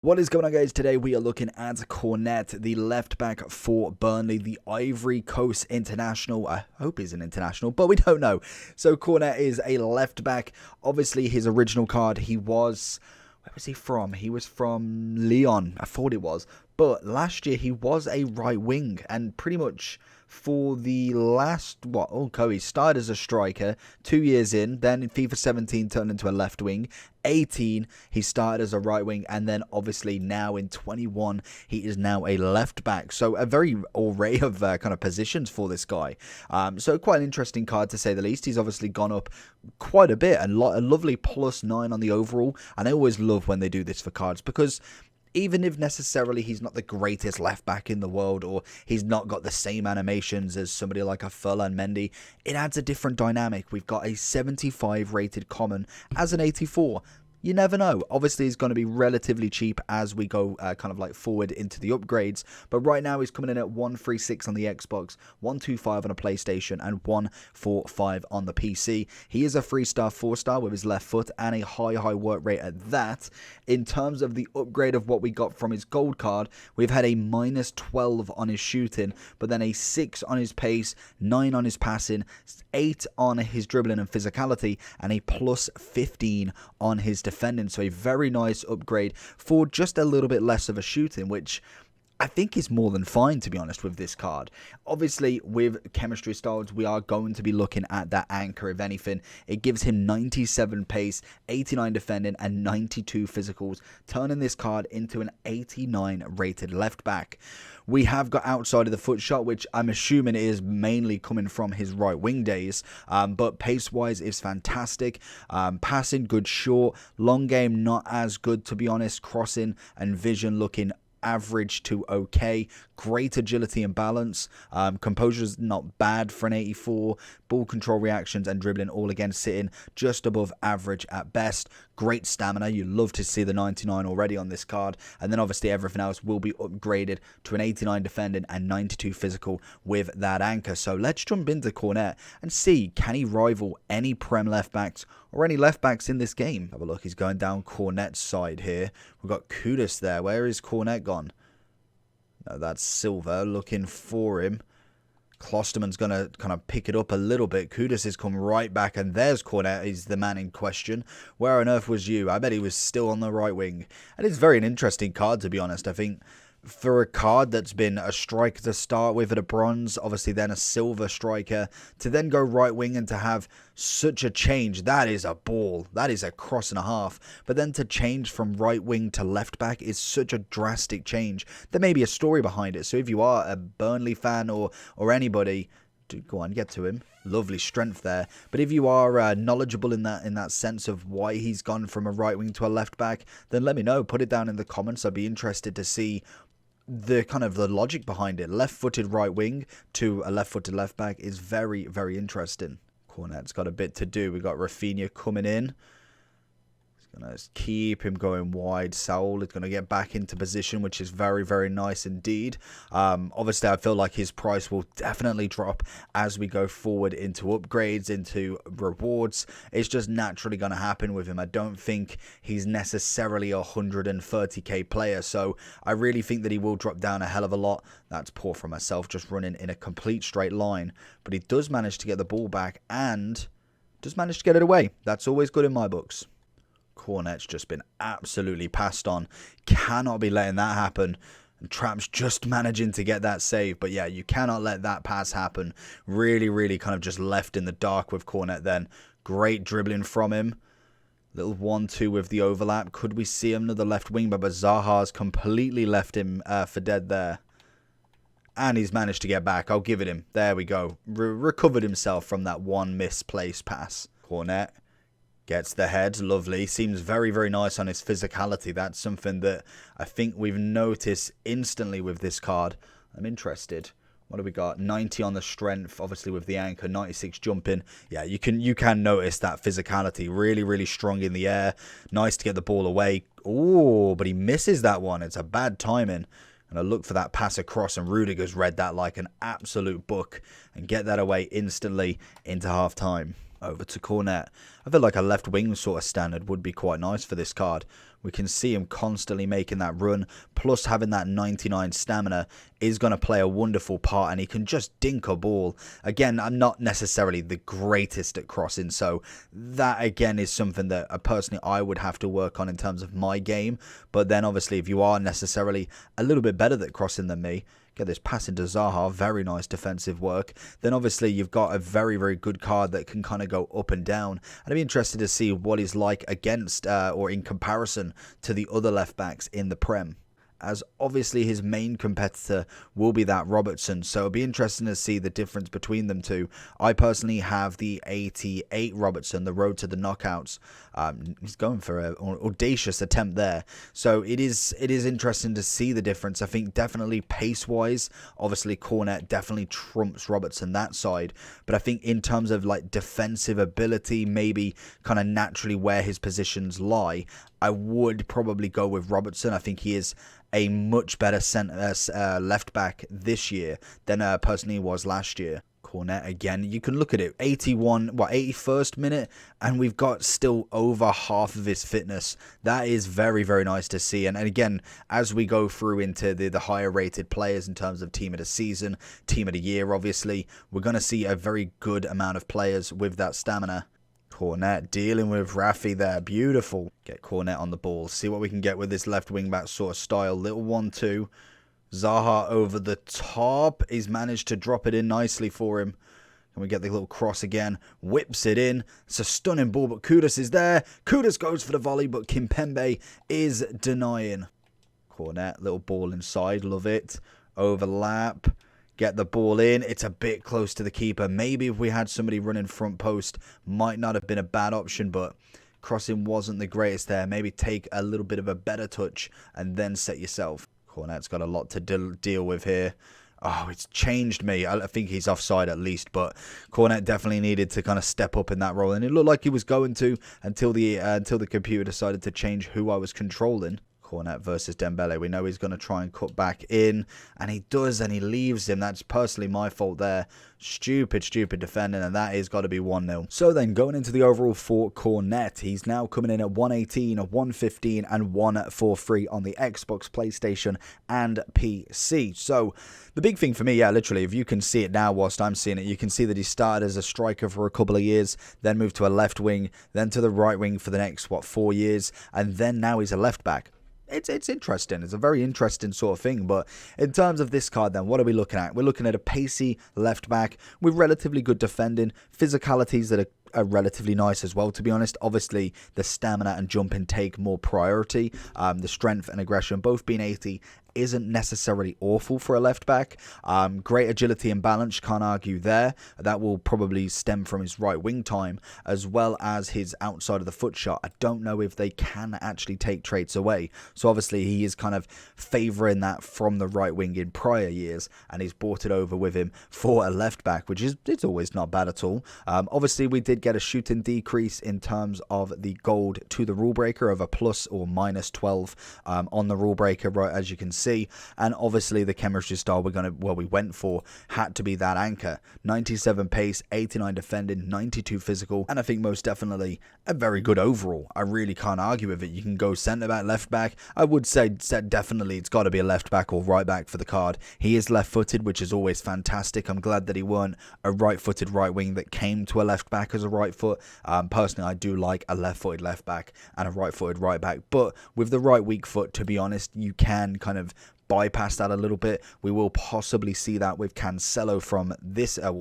What is going on, guys? Today we are looking at Cornet, the left back for Burnley, the Ivory Coast international. I hope he's an international, but we don't know. So Cornet is a left back. Obviously, his original card, where was he from? He was from Lyon, I thought it was. But last year he was a right wing, and pretty much for the last, he started as a striker 2 years in, then in FIFA 17 turned into a left wing. 18 he started as a right wing, and then obviously now in 21 he is now a left back. So a very array of kind of positions for this guy. So quite an interesting card to say the least. He's obviously gone up quite a bit, and a lovely +9 on the overall. And I always love when they do this for cards, because even if necessarily he's not the greatest left back in the world, or he's not got the same animations as somebody like a Ferland Mendy, it adds a different dynamic. We've got a 75 rated common as an 84. You never know. Obviously, he's going to be relatively cheap as we go kind of like forward into the upgrades. But right now, he's coming in at 136 on the Xbox, 125 on a PlayStation, and 145 on the PC. He is a 3-star, 4-star with his left foot and a high work rate at that. In terms of the upgrade of what we got from his gold card, we've had a -12 on his shooting, but then a 6 on his pace, 9 on his passing, 8 on his dribbling and physicality, and a +15 on his defending. So a very nice upgrade for just a little bit less of a shooting, which I think is more than fine, to be honest, with this card. Obviously, with chemistry styles, we are going to be looking at that anchor. If anything, it gives him 97 pace, 89 defending, and 92 physicals, turning this card into an 89 rated left back. We have got outside of the foot shot, which I'm assuming is mainly coming from his right wing days, but pace-wise is fantastic. Passing, good short. Long game, not as good, to be honest. Crossing and vision looking average to okay. Great agility and balance. Composure's not bad for an 84. Ball control, reactions, and dribbling all again sitting just above average at best. Great stamina. You love to see the 99 already on this card. And then obviously everything else will be upgraded to an 89 defending and 92 physical with that anchor. So let's jump into Cornet and see, can he rival any Prem left backs or any left backs in this game? Have a look. He's going down Cornet's side here. We've got Kudus there. Where is Cornet gone? No, that's Silva looking for him. Klosterman's going to kind of pick it up a little bit. Kudus has come right back, and there's Cornet. He's the man in question. Where on earth was you? I bet he was still on the right wing. And it's very an interesting card, to be honest. I think for a card that's been a striker to start with at a bronze, obviously then a silver striker, to then go right wing and to have such a change, that is a ball. That is a cross and a half. But then to change from right wing to left back is such a drastic change. There may be a story behind it. So if you are a Burnley fan or anybody, go on, get to him. Lovely strength there. But if you are knowledgeable in that sense of why he's gone from a right wing to a left back, then let me know. Put it down in the comments. I'd be interested to see the kind of the logic behind it. Left-footed right wing to a left-footed left back is very, very interesting. Cornet's got a bit to do. We've got Rafinha coming in. Going to keep him going wide. Saul is going to get back into position, which is very, very nice indeed. Obviously, I feel like his price will definitely drop as we go forward into upgrades, into rewards. It's just naturally going to happen with him. I don't think he's necessarily a 130k player, so I really think that he will drop down a hell of a lot. That's poor for myself, just running in a complete straight line. But he does manage to get the ball back and does manage to get it away. That's always good in my books. Cornet's just been absolutely passed on. Cannot be letting that happen. And Trapp's just managing to get that save. But yeah, you cannot let that pass happen. Really kind of just left in the dark with Cornet then. Great dribbling from him. Little 1-2 with the overlap. Could we see another left wing? But Zaha's completely left him for dead there. And he's managed to get back. I'll give it him. There we go. Recovered himself from that one misplaced pass. Cornet gets the head, lovely. Seems very, very nice on his physicality. That's something that I think we've noticed instantly with this card. I'm interested. What do we got? 90 on the strength, obviously with the anchor, 96 jumping. Yeah, you can notice that physicality. Really strong in the air. Nice to get the ball away. Oh, but he misses that one. It's a bad timing. And I look for that pass across, and Rudiger's read that like an absolute book and get that away instantly into half time. Over to Cornet. I feel like a left wing sort of standard would be quite nice for this card. We can see him constantly making that run, plus having that 99 stamina is going to play a wonderful part, and he can just dink a ball. Again, I'm not necessarily the greatest at crossing, so that again is something that personally I would have to work on in terms of my game. But then obviously if you are necessarily a little bit better at crossing than me, get this pass into Zaha, very nice defensive work. Then obviously you've got a very, very good card that can kind of go up and down. And I'd be interested to see what he's like against or in comparison to the other left backs in the Prem, as obviously his main competitor will be that Robertson. So it'll be interesting to see the difference between them two. I personally have the 88 Robertson, the road to the knockouts. He's going for an audacious attempt there. So it is interesting to see the difference. I think definitely pace-wise, obviously Cornet definitely trumps Robertson that side. But I think in terms of like defensive ability, maybe kind of naturally where his positions lie, I would probably go with Robertson. I think he is a much better left back this year than personally he was last year. Cornet again, you can look at it, 81st minute, and we've got still over half of his fitness. That is very, very nice to see. And again, as we go through into the higher rated players in terms of team of the season, team of the year, obviously, we're going to see a very good amount of players with that stamina. Cornet dealing with Rafi there. Beautiful. Get Cornet on the ball. See what we can get with this left wing back sort of style. Little 1-2. Zaha over the top. He's managed to drop it in nicely for him. Can we get the little cross again? Whips it in. It's a stunning ball, but Kudus is there. Kudus goes for the volley, but Kimpembe is denying. Cornet, little ball inside. Love it. Overlap. Get the ball in. It's a bit close to the keeper. Maybe if we had somebody running front post, might not have been a bad option, but crossing wasn't the greatest there. Maybe take a little bit of a better touch and then set yourself. Cornet's got a lot to deal with here. Oh, it's changed me. I think he's offside at least, but Cornet definitely needed to kind of step up in that role, and it looked like he was going to until the computer decided to change who I was controlling. Cornet versus Dembele. We know he's going to try and cut back in, and he does, and he leaves him. That's personally my fault there. Stupid defending, and that has got to be 1-0. So then, going into the overall for Cornet, he's now coming in at 118, 115, and 143 on the Xbox, PlayStation, and PC. So the big thing for me, yeah, literally, if you can see it now whilst I'm seeing it, you can see that he started as a striker for a couple of years, then moved to a left wing, then to the right wing for the next, 4 years, and then now he's a left back. It's interesting. It's a very interesting sort of thing. But in terms of this card then, what are we looking at? We're looking at a pacey left back with relatively good defending, physicalities that are relatively nice as well, to be honest. Obviously, the stamina and jumping take more priority. The strength and aggression both being 80 isn't necessarily awful for a left back. Great agility and balance, can't argue there. That will probably stem from his right wing time, as well as his outside of the foot shot. I don't know if they can actually take traits away. So obviously he is kind of favouring that from the right wing in prior years, and he's brought it over with him for a left back, which is it's always not bad at all. Obviously we did get a shooting decrease in terms of the gold to the rule breaker of a plus or minus 12 on the rule breaker, right, as you can see. And obviously the chemistry style we went for had to be that anchor. 97 pace, 89 defending, 92 physical, and I think most definitely a very good overall. I really can't argue with it. You can go centre back, left back. I would say definitely it's got to be a left back or right back for the card. He is left footed, which is always fantastic. I'm glad that he weren't a right footed right wing that came to a left back as a right foot. Personally, I do like a left footed left back and a right footed right back, but with the right weak foot, to be honest, you can kind of bypass that a little bit. We will possibly see that with Cancelo from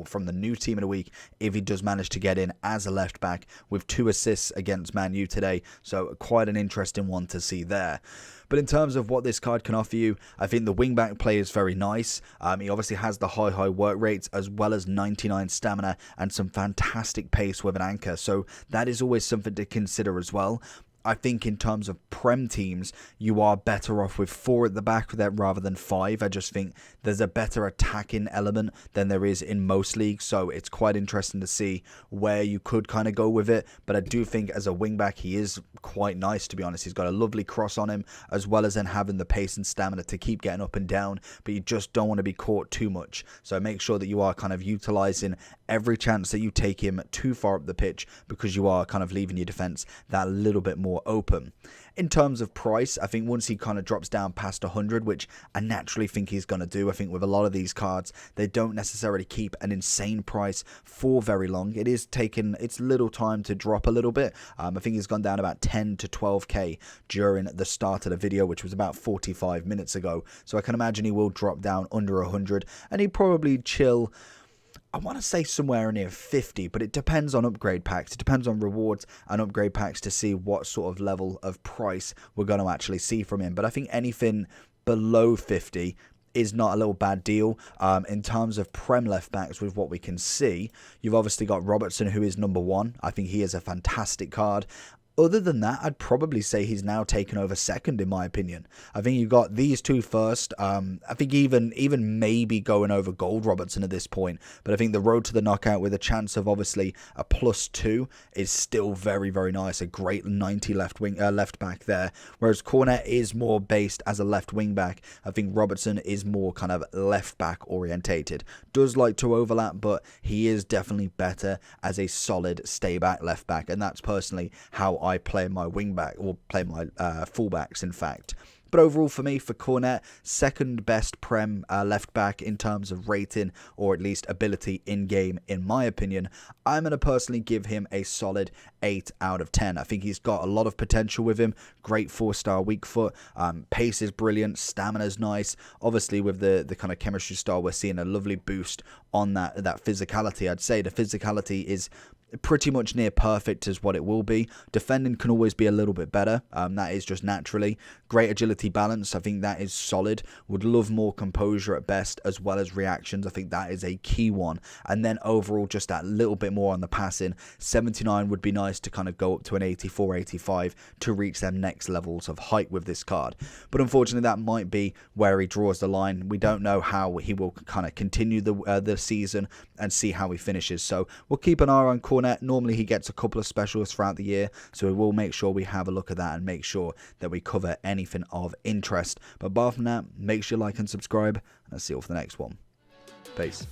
from the new team of the week if he does manage to get in as a left back with 2 assists against Man U today. So quite an interesting one to see there. But in terms of what this card can offer you, I think the wingback play is very nice. He obviously has the high work rates as well as 99 stamina and some fantastic pace with an anchor. So that is always something to consider as well. I think in terms of Prem teams, you are better off with 4 at the back there rather than 5. I just think there's a better attacking element than there is in most leagues, so it's quite interesting to see where you could kind of go with it. But I do think as a wingback, he is quite nice, to be honest. He's got a lovely cross on him, as well as then having the pace and stamina to keep getting up and down, but you just don't want to be caught too much. So make sure that you are kind of utilizing every chance that you take him too far up the pitch, because you are kind of leaving your defense that little bit more open. In terms of price, I think once he kind of drops down past 100, which I naturally think he's going to do, I think with a lot of these cards, they don't necessarily keep an insane price for very long. It is taking its little time to drop a little bit. I think he's gone down about 10 to 12k during the start of the video, which was about 45 minutes ago. So I can imagine he will drop down under 100, and he'd probably chill, I want to say somewhere near 50, but it depends on upgrade packs. It depends on rewards and upgrade packs to see what sort of level of price we're going to actually see from him. But I think anything below 50 is not a little bad deal. In terms of Prem left backs, with what we can see, you've obviously got Robertson, who is number 1. I think he is a fantastic card. Other than that, I'd probably say he's now taken over second, in my opinion. I think you got these two first. I think even maybe going over Gold Robertson at this point. But I think the road to the knockout with a chance of obviously a +2 is still very, very nice. A great 90 left back there. Whereas Cornet is more based as a left wing back. I think Robertson is more kind of left back orientated. Does like to overlap, but he is definitely better as a solid stay back left back. And that's personally how I play my wingback, or play my fullbacks, in fact. But overall, for me, for Cornet, second best Prem left back in terms of rating, or at least ability in game, in my opinion. I'm going to personally give him a solid 8 out of 10. I think he's got a lot of potential with him. Great 4-star weak foot. Pace is brilliant. Stamina's nice. Obviously, with the kind of chemistry style, we're seeing a lovely boost on that physicality. I'd say the physicality is pretty much near perfect as what it will be. Defending can always be a little bit better. That is just naturally. Great agility balance. I think that is solid. Would love more composure at best, as well as reactions. I think that is a key one. And then overall, just that little bit more on the passing. 79 would be nice to kind of go up to an 84, 85 to reach them next levels of height with this card. But unfortunately, that might be where he draws the line. We don't know how he will kind of continue the season and see how he finishes. So we'll keep an eye on Cornet. Normally he gets a couple of specials throughout the year, so we will make sure we have a look at that and make sure that we cover anything of interest. But apart from that, make sure you like and subscribe, and I'll see you all for the next one. Peace.